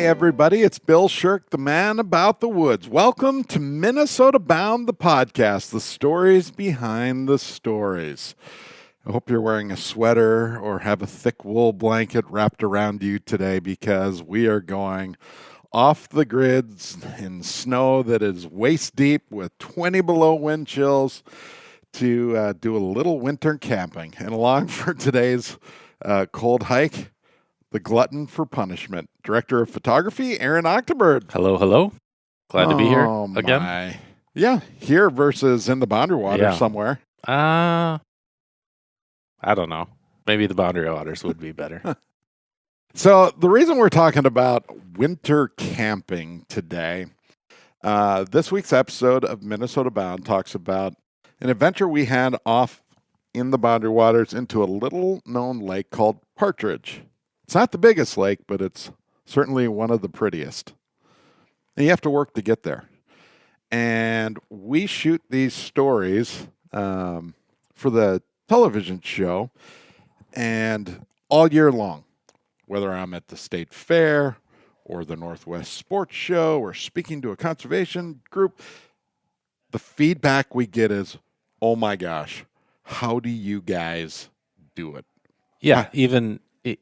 everybody. It's Bill Sherck, the man about the woods. Welcome to Minnesota Bound, the podcast, the stories behind the stories. I hope you're wearing a sweater or have a thick wool blanket wrapped around you today because we are going off the grids in snow that is waist deep with 20 below wind chills to do a little winter camping. And along for today's cold hike, the glutton for punishment, director of photography, Aaron Achtenberg. Hello. Glad to be here again. My. Yeah, here versus in the Boundary Waters somewhere. I don't know. Maybe the Boundary Waters would be better. So the reason we're talking about winter camping today, this week's episode of Minnesota Bound talks about an adventure we had off in the Boundary Waters into a little-known lake called Partridge. It's not the biggest lake, but it's certainly one of the prettiest. And you have to work to get there. And we shoot these stories for the television show and all year long, whether I'm at the state fair or the Northwest Sports Show or speaking to a conservation group, the feedback we get is, oh my gosh, how do you guys do it? Yeah,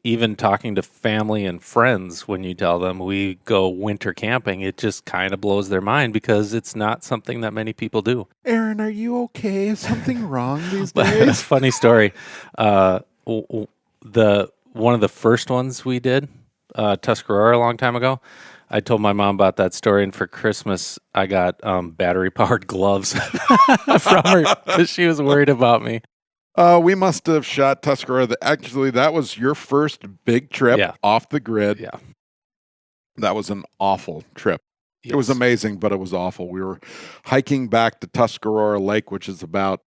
even talking to family and friends when you tell them we go winter camping, it just kind of blows their mind because it's not something that many people do. Aaron, are you okay? Is something wrong these days? Funny story. One of the first ones we did, Tuscarora, a long time ago, I told my mom about that story, and for Christmas, I got battery-powered gloves from her because she was worried about me. We must have shot Tuscarora. Actually, that was your first big trip off the grid. Yeah. That was an awful trip. Yes. It was amazing, but it was awful. We were hiking back to Tuscarora Lake, which is about,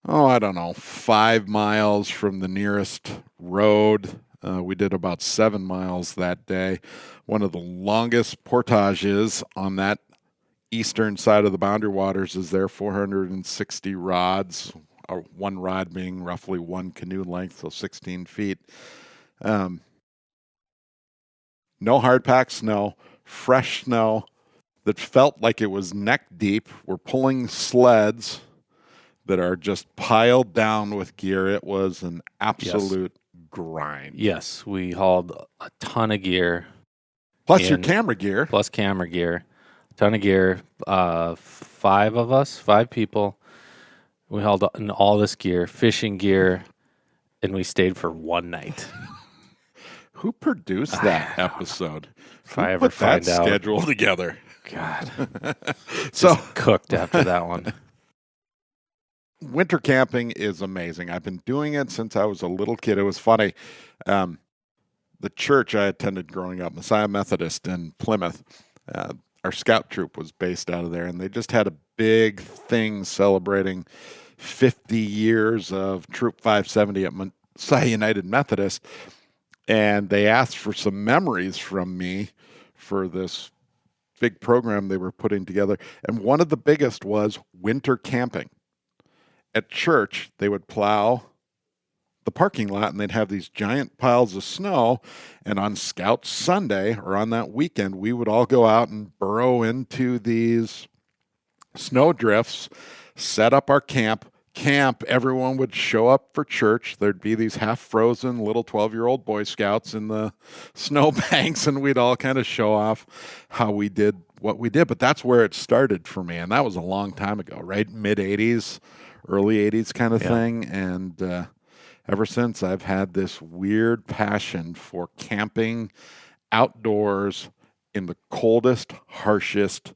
5 miles from the nearest road. We did about 7 miles that day. One of the longest portages on that eastern side of the Boundary Waters is there, 460 rods, or one rod being roughly one canoe length, so 16 feet. No hard packed snow, fresh snow that felt like it was neck deep. We're pulling sleds that are just piled down with gear. It was an absolute grind. Yes, we hauled a ton of gear. Plus your camera gear. Plus camera gear. A ton of gear. 5 people. We hauled in all this gear, fishing gear, and we stayed for one night. Who produced that episode? If I ever find that out. Schedule together? God. So just cooked after that one. Winter camping is amazing. I've been doing it since I was a little kid. It was funny. The church I attended growing up, Messiah Methodist in Plymouth, our scout troop was based out of there, and they just had a big thing celebrating 50 years of Troop 570 at Messiah United Methodist, and they asked for some memories from me for this big program they were putting together, and one of the biggest was winter camping. At church, they would plow the parking lot, and they'd have these giant piles of snow, and on Scout Sunday, or on that weekend, we would all go out and burrow into these snow drifts, set up our camp. Everyone would show up for church. There'd be these half-frozen little 12-year-old Boy Scouts in the snow banks, and we'd all kind of show off how we did what we did. But that's where it started for me, and that was a long time ago, right? Mid-'80s, early 80s kind of thing, and ever since, I've had this weird passion for camping outdoors in the coldest, harshest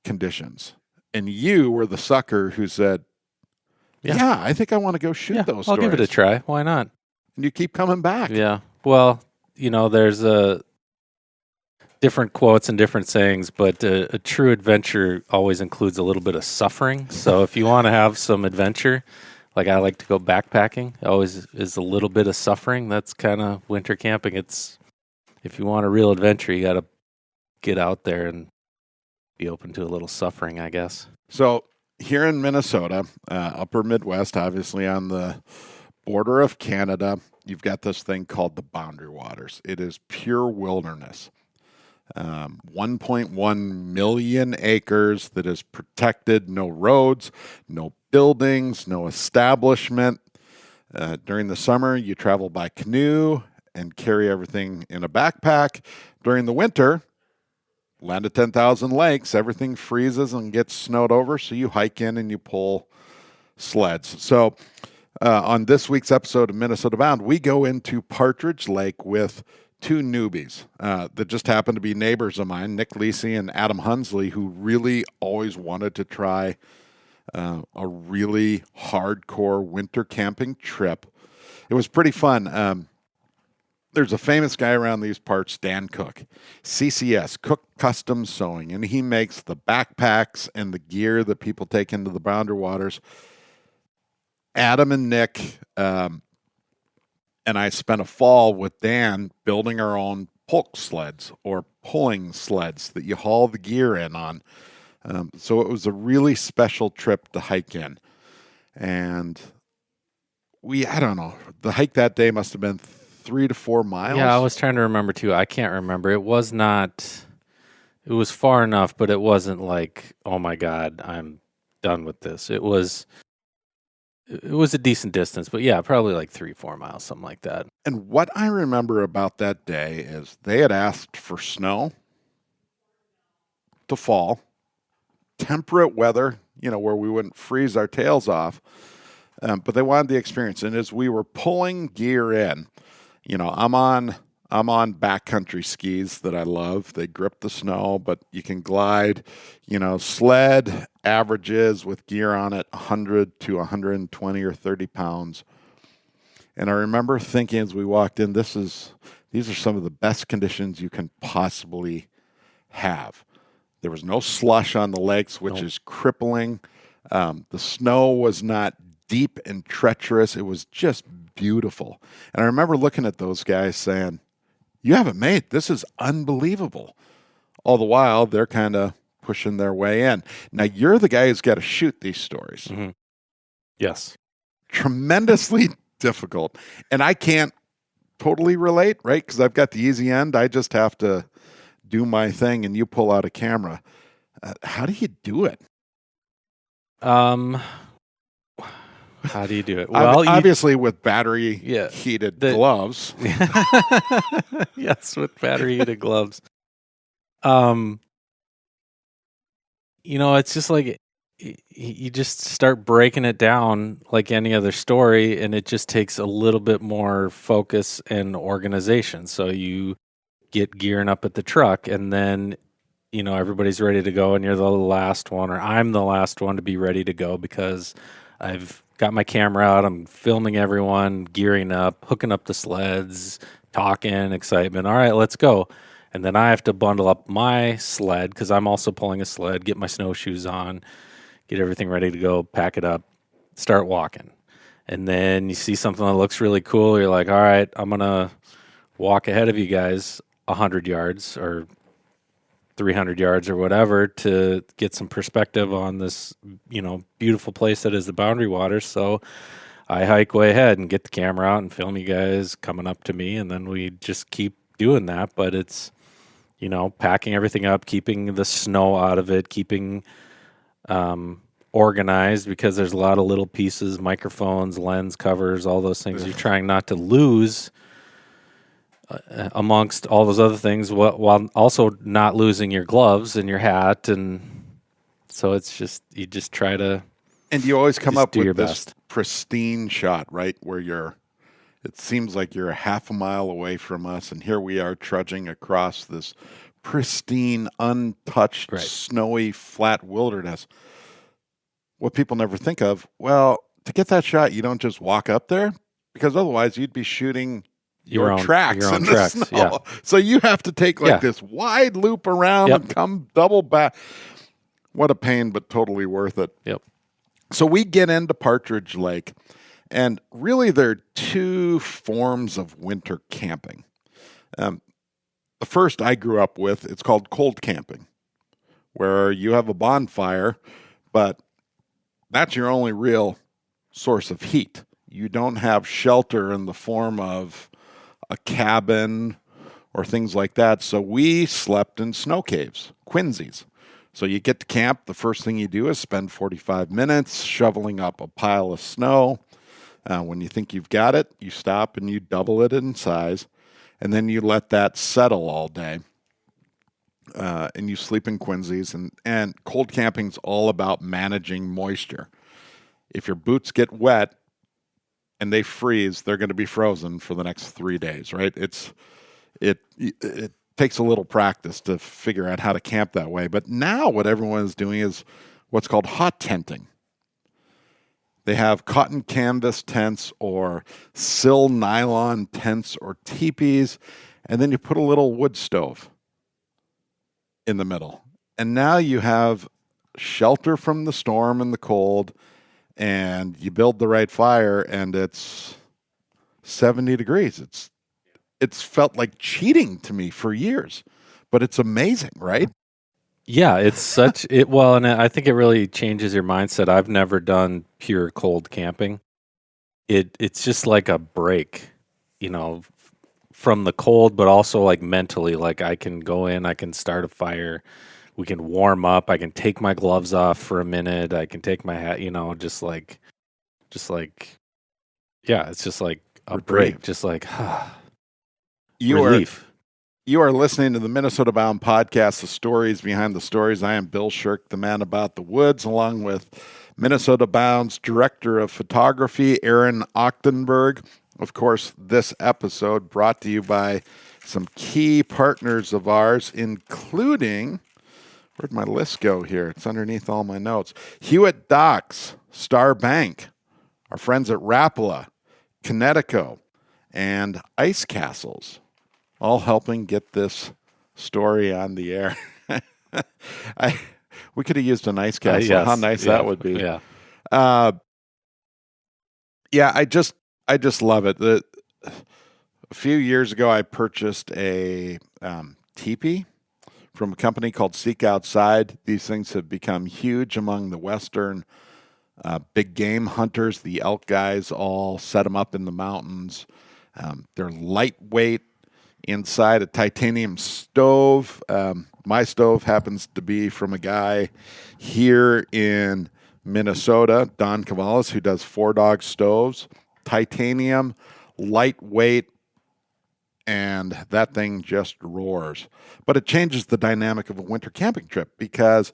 conditions. And you were the sucker who said, I think I want to go shoot those stories. I'll give it a try. Why not? And you keep coming back. Yeah. Well, there's different quotes and different sayings, but a true adventure always includes a little bit of suffering. So if you want to have some adventure, like I like to go backpacking, always is a little bit of suffering. That's kind of winter camping. It's, if you want a real adventure, you got to get out there and be open to a little suffering, I guess. So here in Minnesota, upper Midwest, obviously on the border of Canada, you've got this thing called the Boundary Waters. It is pure wilderness. 1.1 million acres that is protected, no roads, no buildings, no establishment. During the summer, you travel by canoe and carry everything in a backpack. During the winter, land of 10,000 lakes, everything freezes and gets snowed over, so you hike in and you pull sleds. So on this week's episode of Minnesota Bound, we go into Partridge Lake with two newbies that just happen to be neighbors of mine, Nick Lisi and Adam Hunsley, who really always wanted to try a really hardcore winter camping trip. It was pretty fun. There's a famous guy around these parts, Dan Cook, CCS, Cook Custom Sewing, and he makes the backpacks and the gear that people take into the Boundary Waters. Adam and Nick and I spent a fall with Dan building our own pulk sleds or pulling sleds that you haul the gear in on. So it was a really special trip to hike in. And I don't know, the hike that day must have been 3 to 4 miles. Yeah, I was trying to remember too. I can't remember. It was far enough, but it wasn't like, oh my God, I'm done with this. It was a decent distance, but yeah, probably like 3-4 miles, something like that. And what I remember about that day is they had asked for snow to fall, temperate weather, where we wouldn't freeze our tails off, but they wanted the experience. And as we were pulling gear in, I'm on backcountry skis that I love. They grip the snow, but you can glide. Sled averages with gear on it 100 to 120 or 30 pounds. And I remember thinking as we walked in, these are some of the best conditions you can possibly have. There was no slush on the lakes, which is crippling. The snow was not deep and treacherous. It was just beautiful. And I remember looking at those guys saying, you haven't made, this is unbelievable. All the while, they're kind of pushing their way in. Now, you're the guy who's got to shoot these stories. Mm-hmm. Yes. Tremendously difficult. And I can't totally relate, right? Because I've got the easy end. I just have to do my thing and you pull out a camera. How do you do it? How do you do it? Well, obviously with battery heated gloves. Yes, with battery heated gloves. It's just like you just start breaking it down like any other story, and it just takes a little bit more focus and organization. So you get gearing up at the truck, and then everybody's ready to go, and you're the last one, or I'm the last one to be ready to go because I've got my camera out, I'm filming everyone, gearing up, hooking up the sleds, talking, excitement. All right, let's go. And then I have to bundle up my sled because I'm also pulling a sled, get my snowshoes on, get everything ready to go, pack it up, start walking. And then you see something that looks really cool. You're like, all right, I'm going to walk ahead of you guys 100 yards or 300 yards or whatever to get some perspective on this, beautiful place that is the Boundary Waters. So I hike way ahead and get the camera out and film you guys coming up to me. And then we just keep doing that. But it's, packing everything up, keeping the snow out of it, keeping organized because there's a lot of little pieces, microphones, lens covers, all those things you're trying not to lose amongst all those other things while also not losing your gloves and your hat. And so it's just, you just try to, and you always come up with this best. Pristine shot, right? Where it seems like you're a half a mile away from us. And here we are trudging across this pristine, untouched, snowy, flat wilderness. What people never think of, well, to get that shot, you don't just walk up there because otherwise you'd be shooting your tracks in the snow. Yeah. So you have to take this wide loop around and come double back. What a pain, but totally worth it. Yep. So we get into Partridge Lake, and really there are two forms of winter camping. The first I grew up with, it's called cold camping, where you have a bonfire, but that's your only real source of heat. You don't have shelter in the form of a cabin or things like that. So we slept in snow caves, quinsies. So you get to camp, the first thing you do is spend 45 minutes shoveling up a pile of snow. When you think you've got it, you stop and you double it in size, and then you let that settle all day. And you sleep in quinsies, and cold camping's all about managing moisture. If your boots get wet and they freeze, they're going to be frozen for the next 3 days, right? It takes a little practice to figure out how to camp that way. But now what everyone is doing is what's called hot tenting. They have cotton canvas tents or sill nylon tents or teepees, and then you put a little wood stove in the middle. And now you have shelter from the storm and the cold, and you build the right fire, and it's 70 degrees. It's felt like cheating to me for years, but it's amazing, right? Yeah, it's such it. Well, and I think it really changes your mindset. I've never done pure cold camping. It's just like a break, from the cold, but also like mentally. Like I can go in, I can start a fire, we can warm up, I can take my gloves off for a minute, I can take my hat, just like, yeah, it's just like a Reprieve. break, just like You relief. You are listening to the Minnesota Bound podcast, The Stories Behind the Stories. I am Bill Sherck, the man about the woods, along with Minnesota Bound's director of photography, Aaron Achtenberg. Of course, this episode brought to you by some key partners of ours, including, where'd my list go here? It's underneath all my notes. Hewitt Docks, Star Bank, our friends at Rapala, Connecticut, and Ice Castles, all helping get this story on the air. We could have used an ice castle. Yes. How nice that would be. Yeah. Yeah, I just love it. A few years ago, I purchased a teepee from a company called Seek Outside. These things have become huge among the Western big game hunters. The elk guys all set them up in the mountains. They're lightweight. Inside a titanium stove. My stove happens to be from a guy here in Minnesota, Don Cavalis, who does 4Dog stoves. Titanium, lightweight, and that thing just roars. But it changes the dynamic of a winter camping trip because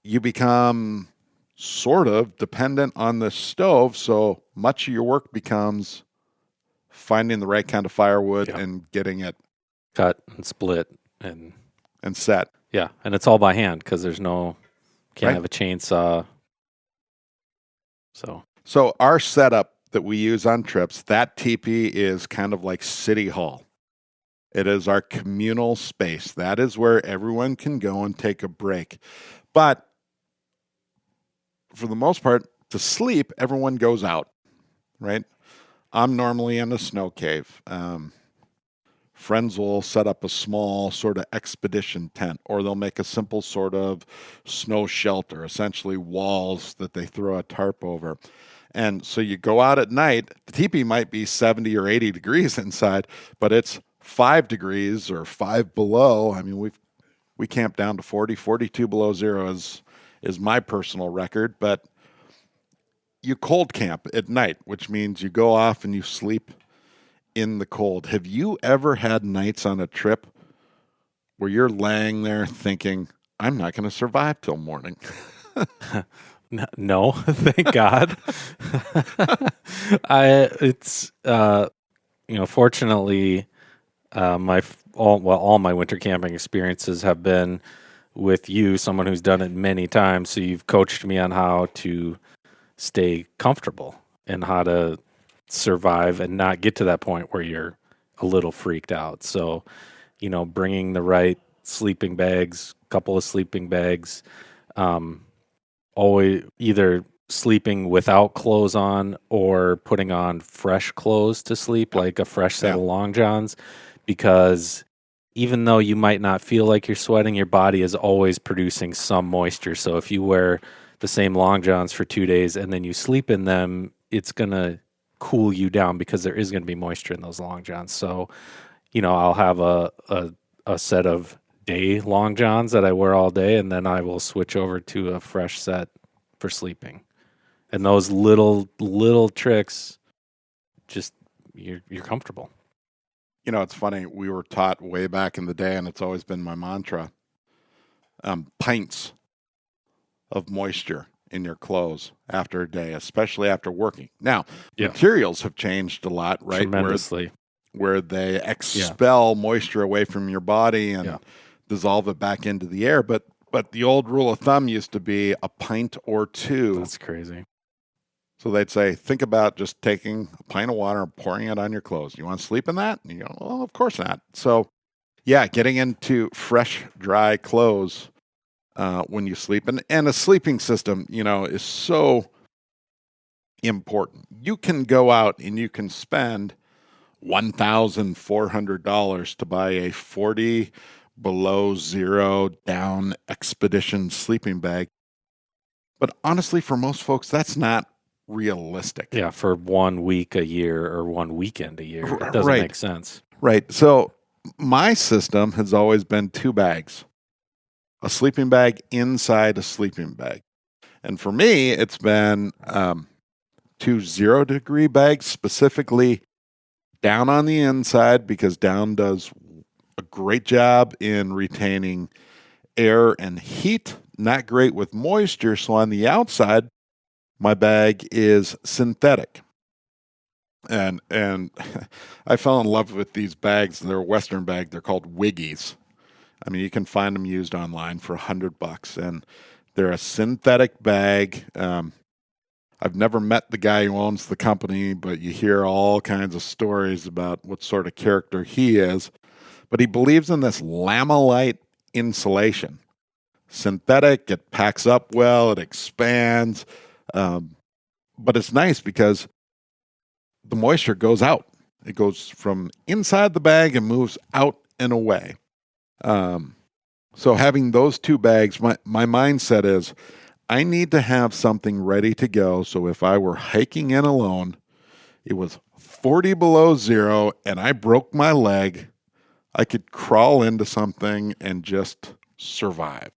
you become sort of dependent on the stove, so much of your work becomes finding the right kind of firewood and getting it cut and split and set. Yeah, and it's all by hand because there's can't Right. have a chainsaw. So our setup that we use on trips, that teepee is kind of like City Hall. It is our communal space. That is where everyone can go and take a break. But for the most part, to sleep, everyone goes out, right? I'm normally in a snow cave. Friends will set up a small sort of expedition tent, or they'll make a simple sort of snow shelter, essentially walls that they throw a tarp over. And so you go out at night, the teepee might be 70 or 80 degrees inside, but it's 5 degrees or 5 below. I mean, we camp down to 40, 42 below zero is my personal record, but you cold camp at night, which means you go off and you sleep in the cold. Have you ever had nights on a trip where you're laying there thinking, I'm not going to survive till morning? No, thank God. Fortunately, all my winter camping experiences have been with you, someone who's done it many times. So you've coached me on how to stay comfortable and how to survive and not get to that point where you're a little freaked out. So, bringing the right sleeping bags, couple of sleeping bags, always either sleeping without clothes on or putting on fresh clothes to sleep, like a fresh set of long johns, because even though you might not feel like you're sweating, your body is always producing some moisture. So if you wear the same long johns for 2 days and then you sleep in them, it's going to cool you down because there is going to be moisture in those long johns. So I'll have a set of day long johns that I wear all day, and then I will switch over to a fresh set for sleeping. And those little tricks, just you're comfortable. It's funny. We were taught way back in the day, and it's always been my mantra, pints of moisture in your clothes after a day, especially after working. Now, materials have changed a lot, right? Tremendously. Where they expel moisture away from your body and dissolve it back into the air. But the old rule of thumb used to be a pint or two. That's crazy. So they'd say, think about just taking a pint of water and pouring it on your clothes. You want to sleep in that? And you go, well, of course not. So, getting into fresh, dry clothes when you sleep. And a sleeping system, is so important. You can go out and you can spend $1,400 to buy a 40 below zero down expedition sleeping bag. But honestly, for most folks, that's not realistic. Yeah, for 1 week a year or 1 weekend a year. It doesn't make sense. Right. So my system has always been 2 bags, a sleeping bag inside a sleeping bag. And for me, it's been 2 0-degree bags, specifically down on the inside, because down does a great job in retaining air and heat, not great with moisture. So on the outside, my bag is synthetic. And I fell in love with these bags. They're a Western bag. They're called Wiggies. I mean, you can find them used online for $100, and they're a synthetic bag. I've never met the guy who owns the company, but you hear all kinds of stories about what sort of character he is. But he believes in this lamellite insulation. Synthetic, it packs up well, it expands. But it's nice because the moisture goes out. It goes from inside the bag and moves out and away. So having those 2 bags, my mindset is I need to have something ready to go. So if I were hiking in alone, it was 40 below zero and I broke my leg, I could crawl into something and just survive.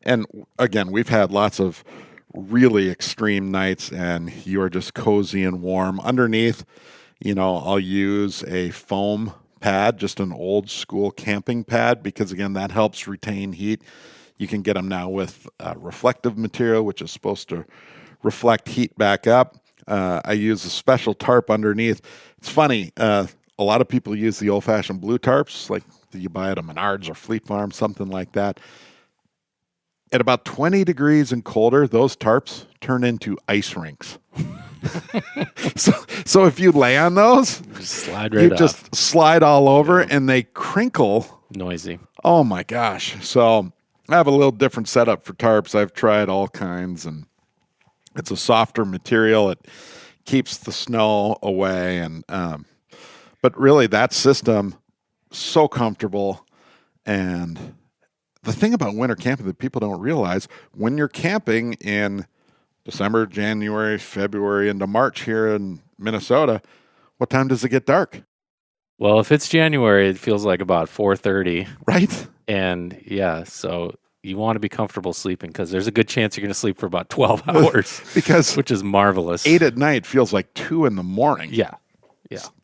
And again, we've had lots of really extreme nights and you are just cozy and warm. Underneath, I'll use a foam pad, just an old school camping pad, because again, that helps retain heat. You can get them now with reflective material, which is supposed to reflect heat back up. I use a special tarp underneath. It's funny, a lot of people use the old-fashioned blue tarps, like you buy at a Menards or Fleet Farm, something like that. At about 20 degrees and colder, those tarps turn into ice rinks. So if you lay on those, just slide all over and they crinkle. Noisy. Oh my gosh. So I have a little different setup for tarps. I've tried all kinds, and it's a softer material. It keeps the snow away. And but really that system, so comfortable. And the thing about winter camping that people don't realize, when you're camping in December, January, February, into March here in Minnesota, what time does it get dark? Well, if it's January, it feels like about 4:30. Right? And so you want to be comfortable sleeping because there's a good chance you're going to sleep for about 12 hours, which is marvelous. 8 at night feels like 2 in the morning. Yeah.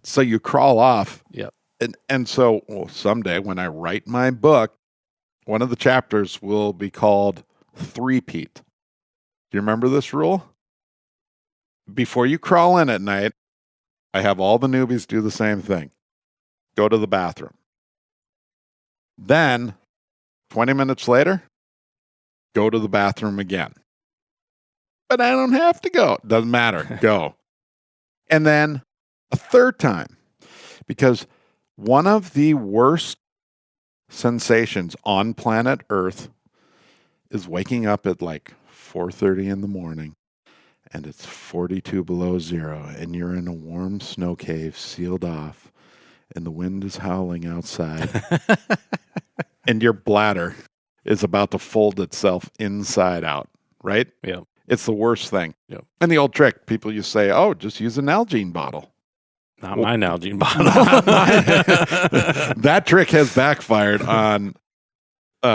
So you crawl off. Yeah. And so someday when I write my book, one of the chapters will be called three-peat. Do you remember this rule? Before you crawl in at night, I have all the newbies do the same thing. Go to the bathroom. Then, 20 minutes later, go to the bathroom again. But I don't have to go. Doesn't matter. Go. And then a third time. Because one of the worst sensations on planet Earth is waking up at like 4:30 in the morning and it's 42 below zero and you're in a warm snow cave sealed off and the wind is howling outside and your bladder is about to fold itself inside out, right? Yeah. It's the worst thing. Yeah. And the old trick, people used to say, oh, just use an Nalgene bottle. Not my Nalgene bottle. That trick has backfired on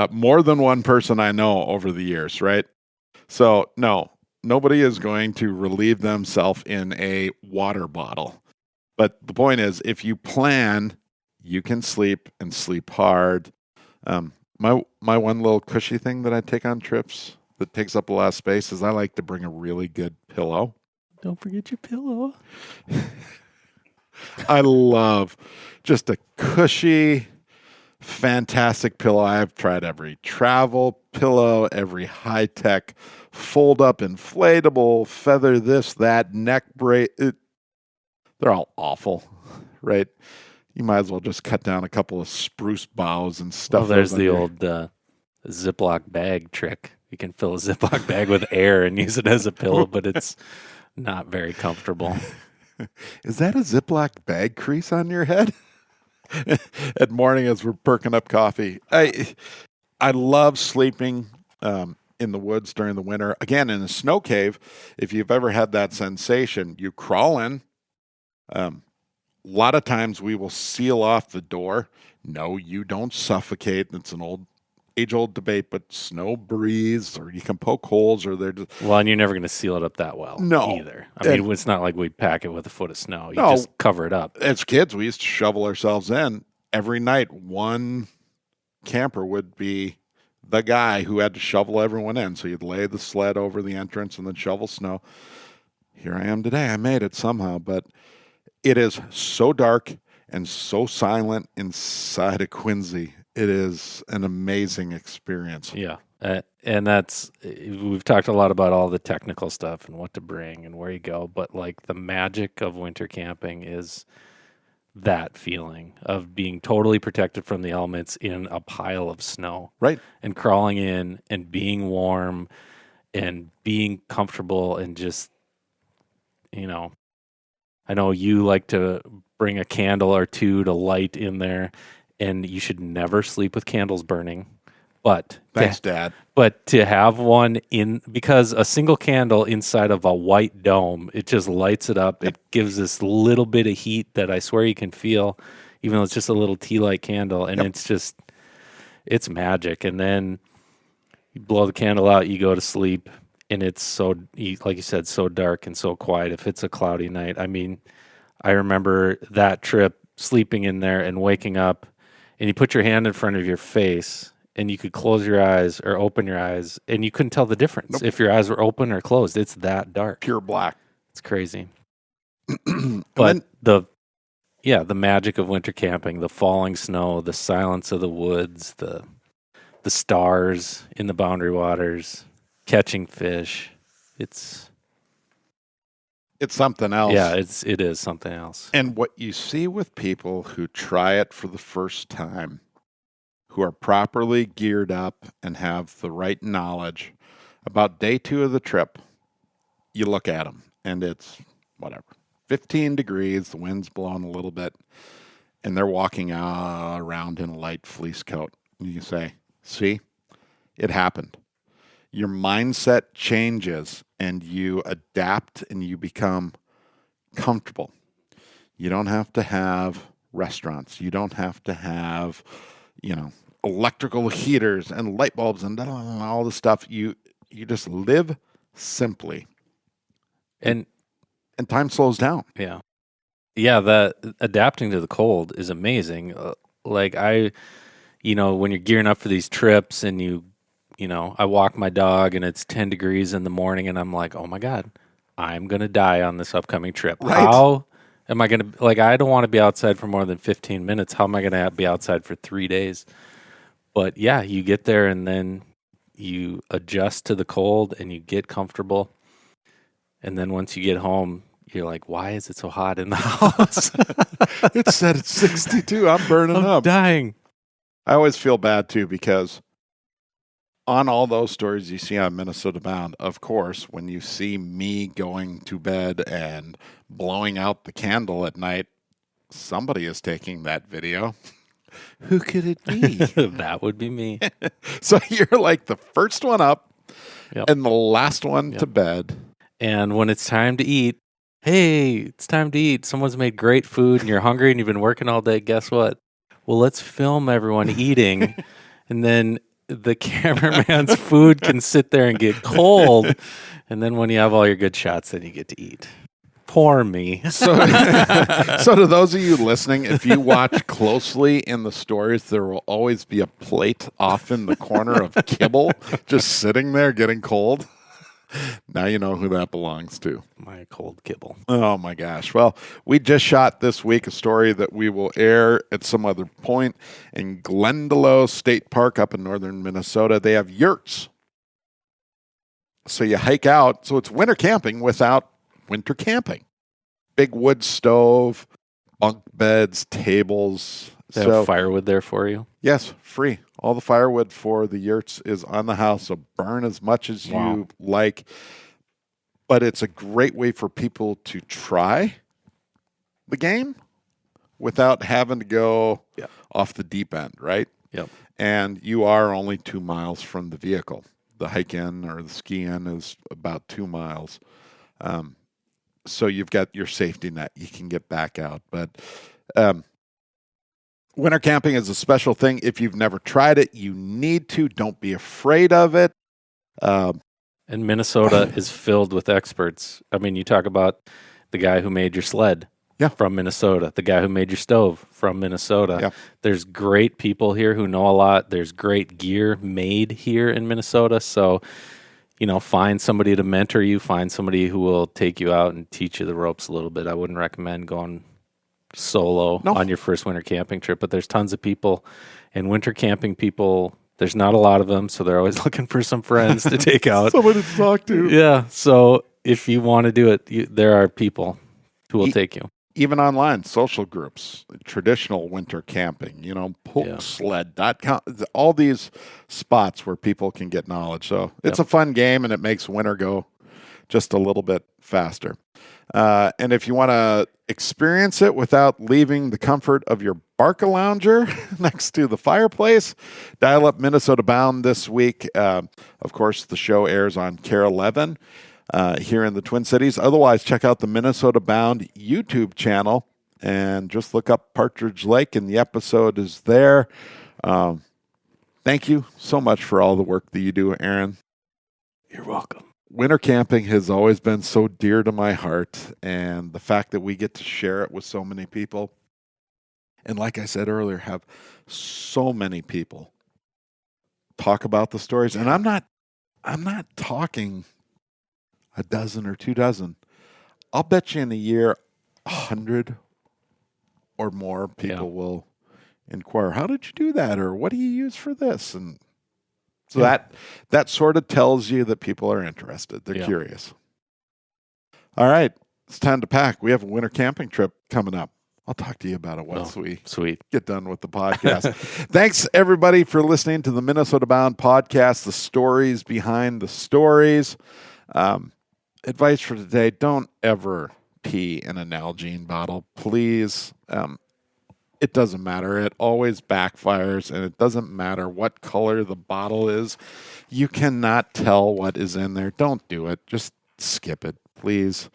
more than one person I know over the years, right? So, no, nobody is going to relieve themselves in a water bottle. But the point is, if you plan, you can sleep and sleep hard. My one little cushy thing that I take on trips that takes up a lot of space is I like to bring a really good pillow. Don't forget your pillow. I love just a cushy, fantastic pillow. I've tried every travel pillow, every high-tech fold-up inflatable, feather this, that, neck brace. They're all awful, right? You might as well just cut down a couple of spruce boughs and stuff. Well, there's the old Ziploc bag trick. You can fill a Ziploc bag with air and use it as a pillow, but it's not very comfortable. Is that a Ziploc bag crease on your head? At morning as we're perking up coffee. I love sleeping in the woods during the winter. Again, in a snow cave, if you've ever had that sensation, you crawl in. A lot of times we will seal off the door. No, you don't suffocate. It's an age-old debate, but snow breathes, or you can poke holes, or they're just... Well, and you're never going to seal it up that well either. I mean, it's not like we pack it with a foot of snow. You just cover it up. As kids, we used to shovel ourselves in. Every night, one camper would be the guy who had to shovel everyone in. So you'd lay the sled over the entrance and then shovel snow. Here I am today. I made it somehow, but it is so dark and so silent inside of Quincy. It is an amazing experience. Yeah. And we've talked a lot about all the technical stuff and what to bring and where you go, but like the magic of winter camping is that feeling of being totally protected from the elements in a pile of snow. Right. And crawling in and being warm and being comfortable and just, I know you like to bring a candle or two to light in there, and you should never sleep with candles burning. But thanks, Dad. But to have one because a single candle inside of a white dome, it just lights it up. Yep. It gives this little bit of heat that I swear you can feel, even though it's just a little tea light candle, and it's magic. And then you blow the candle out, you go to sleep, and it's so, like you said, so dark and so quiet. If it's a cloudy night, I mean, I remember that trip, sleeping in there and waking up, and you put your hand in front of your face, and you could close your eyes or open your eyes, and you couldn't tell the difference if your eyes were open or closed. It's that dark. Pure black. It's crazy. But the magic of winter camping, the falling snow, the silence of the woods, the stars in the boundary waters, catching fish. It's something else. Yeah, it is something else. And what you see with people who try it for the first time, who are properly geared up and have the right knowledge, about day 2 of the trip, you look at them and it's 15 degrees, the wind's blowing a little bit, and they're walking around in a light fleece coat. And you say, see, it happened. Your mindset changes and you adapt and you become comfortable. You don't have to have restaurants. You don't have to have, electrical heaters and light bulbs and all the stuff. You just live simply. And time slows down. Yeah. Yeah, that adapting to the cold is amazing. When you're gearing up for these trips and I walk my dog and it's 10 degrees in the morning and I'm like, oh my God, I'm going to die on this upcoming trip. Right. How am I going to, I don't want to be outside for more than 15 minutes. How am I going to be outside for 3 days? But yeah, you get there and then you adjust to the cold and you get comfortable. And then once you get home, you're like, why is it so hot in the house? It said it's 62. I'm burning up. I'm dying. I always feel bad too, because on all those stories you see on Minnesota Bound, of course, when you see me going to bed and blowing out the candle at night, somebody is taking that video. Who could it be? That would be me. So you're like the first one up and the last one to bed. And when it's time to eat, Hey, it's time to eat. Someone's made great food and you're hungry and you've been working all day. Guess what? Well, let's film everyone eating. And then the cameraman's food can sit there and get cold. And then when you have all your good shots, then you get to eat. Poor me. So to those of you listening, if you watch closely in the stories, there will always be a plate off in the corner of kibble just sitting there getting cold. Now you know who that belongs to. My cold kibble. Oh my gosh. Well, we just shot this week a story that we will air at some other point in Glendalough State Park up in northern Minnesota. They have yurts. So you hike out. So it's winter camping without winter camping. Big wood stove, bunk beds, tables. They have firewood there for you? Yes, free. All the firewood for the yurts is on the house, so burn as much as you like. But it's a great way for people to try the game without having to go off the deep end, right? Yep. And you are only 2 miles from the vehicle. The hike in or the ski in is about 2 miles. So you've got your safety net. You can get back out. But winter camping is a special thing. If you've never tried it, you need to. Don't be afraid of it. And Minnesota is filled with experts. I mean, you talk about the guy who made your sled from Minnesota, the guy who made your stove from Minnesota. Yeah. There's great people here who know a lot. There's great gear made here in Minnesota. So, find somebody to mentor you, find somebody who will take you out and teach you the ropes a little bit. I wouldn't recommend going solo on your first winter camping trip, but there's tons of people, and winter camping people, there's not a lot of them, so they're always looking for some friends to take out. Somebody to talk to. Yeah, so if you want to do it, there are people who will take you. Even online, social groups, traditional winter camping, pokesled.com, all these spots where people can get knowledge. So it's a fun game, and it makes winter go just a little bit faster. And if you want to experience it without leaving the comfort of your Barca-lounger next to the fireplace, dial up Minnesota Bound this week. Of course, the show airs on KARE 11 here in the Twin Cities. Otherwise, check out the Minnesota Bound YouTube channel and just look up Partridge Lake, and the episode is there. Thank you so much for all the work that you do, Aaron. You're welcome. Winter camping has always been so dear to my heart, and the fact that we get to share it with so many people, and like I said earlier, have so many people talk about the stories. And I'm not talking a dozen or 2 dozen. I'll bet you in a year, 100 or more people will inquire, how did you do that? Or what do you use for this? And so that sort of tells you that people are interested. They're curious. All right. It's time to pack. We have a winter camping trip coming up. I'll talk to you about it once we get done with the podcast. Thanks, everybody, for listening to the Minnesota Bound podcast, the stories behind the stories. Advice for today, don't ever pee in an Nalgene bottle, please. It doesn't matter. It always backfires, and it doesn't matter what color the bottle is. You cannot tell what is in there. Don't do it. Just skip it, please.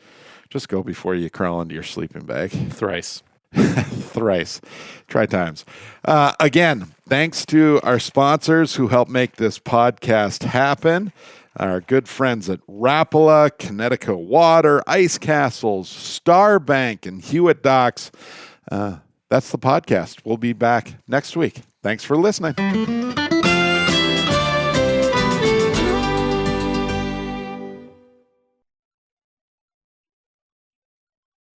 Just go before you crawl into your sleeping bag. Thrice. Thrice. Try times. Again, thanks to our sponsors who help make this podcast happen. Our good friends at Rapala, Connecticut Water, Ice Castles, Starbank, and Hewitt Docks. That's the podcast. We'll be back next week. Thanks for listening.